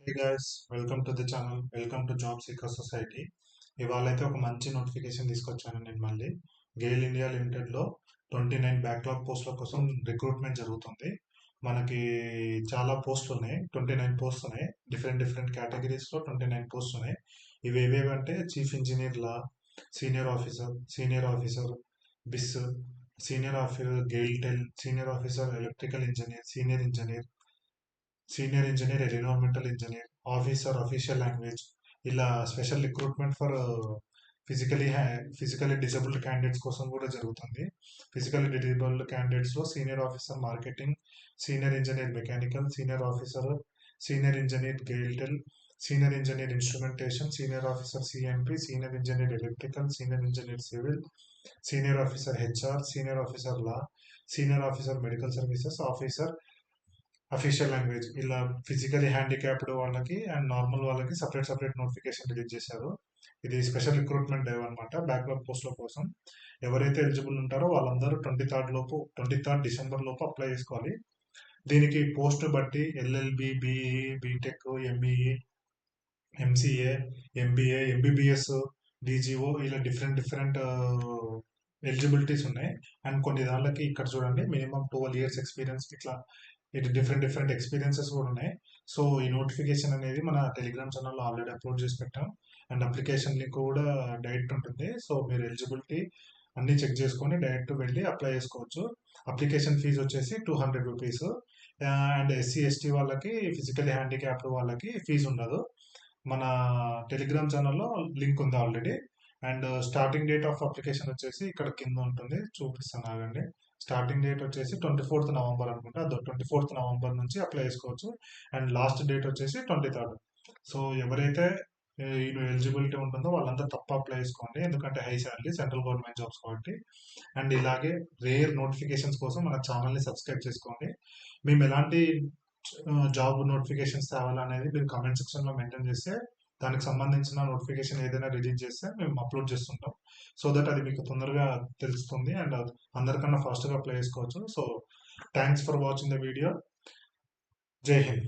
Hey guys, welcome to the channel. Welcome to job seeker society. ఇవాళ అయితే ఒక మంచి నోటిఫికేషన్ తీసుకొచ్చాను నేను మళ్ళీ. గెయిల్ ఇండియా లిమిటెడ్లో 29 బ్యాక్లాగ్ పోస్టుల కోసం రిక్రూట్మెంట్ జరుగుతుంది. మనకి చాలా పోస్టులు ఉన్నాయి, 29 పోస్టులు ఉన్నాయి. డిఫరెంట్ డిఫరెంట్ కేటగిరీస్లో 29 పోస్టులు ఉన్నాయి. ఇవి ఏవేవంటే chief engineer law, senior officer BIS, senior officer GAIL Tel, senior officer electrical engineer, senior engineer environmental engineer, officer official language. ఇలా special recruitment for physically physically disabled candidates కోసం కూడా జరుగుతుంది. ఫిజికలీ డిజబుల్డ్ క్యాండిడేట్స్లో senior officer marketing, senior engineer mechanical, senior engineer GAILTEL, senior engineer instrumentation, senior officer CMP, senior engineer electrical, senior engineer civil, senior officer HR, senior officer law, senior officer medical services, officer official language. ఇలా physically handicapped వాళ్ళకి and normal వాళ్ళకి separate separate notification release చేశారు. ఇది special recruitment drive అనమాట, backlog పోస్టుల కోసం. ఎవరైతే eligible ఉంటారో వాళ్ళందరూ 23 డిసెంబర్ లోపు అప్లై చేసుకోవాలి. దీనికి పోస్ట్ బట్టి LLB, BE, BTech, ME, MCA, MBA, MBBS, DGO, ఇలా డిఫరెంట్ డిఫరెంట్ ఎలిజిబిలిటీస్ ఉన్నాయి. అండ్ కొన్ని దానికి ఇక్కడ చూడండి మినిమం 12 ఇయర్స్ ఎక్స్పీరియన్స్, ఇట్లా ఇటు డిఫరెంట్ డిఫరెంట్ ఎక్స్పీరియన్సెస్ కూడా ఉన్నాయి. సో ఈ నోటిఫికేషన్ అనేది మన టెలిగ్రామ్ ఛానల్లో ఆల్రెడీ అప్లోడ్ చేసి పెట్టాం. అండ్ అప్లికేషన్ లింక్ కూడా డైరెక్ట్ ఉంటుంది. సో మీరు ఎలిజిబిలిటీ అన్ని చెక్ చేసుకొని డైరెక్ట్ వెళ్ళి అప్లై చేసుకోవచ్చు. అప్లికేషన్ ఫీజు వచ్చేసి 200 రూపీస్. అండ్ ఎస్సీ ఎస్టీ వాళ్ళకి, ఫిజికలీ హ్యాండిక్యాప్డ్ వాళ్ళకి ఫీజు ఉండదు. మన టెలిగ్రామ్ ఛానల్లో లింక్ ఉంది already. And starting date of application వచ్చేసి ఇక్కడ కింద ఉంటుంది, చూపిస్తాను ఆగండి. స్టార్టింగ్ డేట్ వచ్చేసి 24th నవంబర్ అనుకుంటా. 24th నవంబర్ నుంచి అప్లై చేసుకోవచ్చు. అండ్ లాస్ట్ డేట్ వచ్చేసి 23rd. సో ఎవరైతే ఈ ఎలిజిబిలిటీ ఉంటుందో వాళ్ళంతా తప్ప అప్లై చేసుకోండి, ఎందుకంటే high salary central government jobs కాబట్టి. అండ్ ఇలాగే రేర్ నోటిఫికేషన్స్ కోసం మన ఛానల్ని సబ్స్క్రైబ్ చేసుకోండి. మేము ఎలాంటి జాబ్ నోటిఫికేషన్స్ తేవాలనేది మీరు కమెంట్ సెక్షన్లో మెన్షన్ చేస్తే దానికి సంబంధించిన నోటిఫికేషన్ ఏదైనా రిలీజ్ చేస్తే మేము అప్లోడ్ చేస్తుంటాం. సో దట్ అది మీకు తొందరగా తెలుస్తుంది అండ్ అందరికన్నా ఫాస్ట్గా అప్లై చేసుకోవచ్చు. So thanks for watching the video. జై హింద్.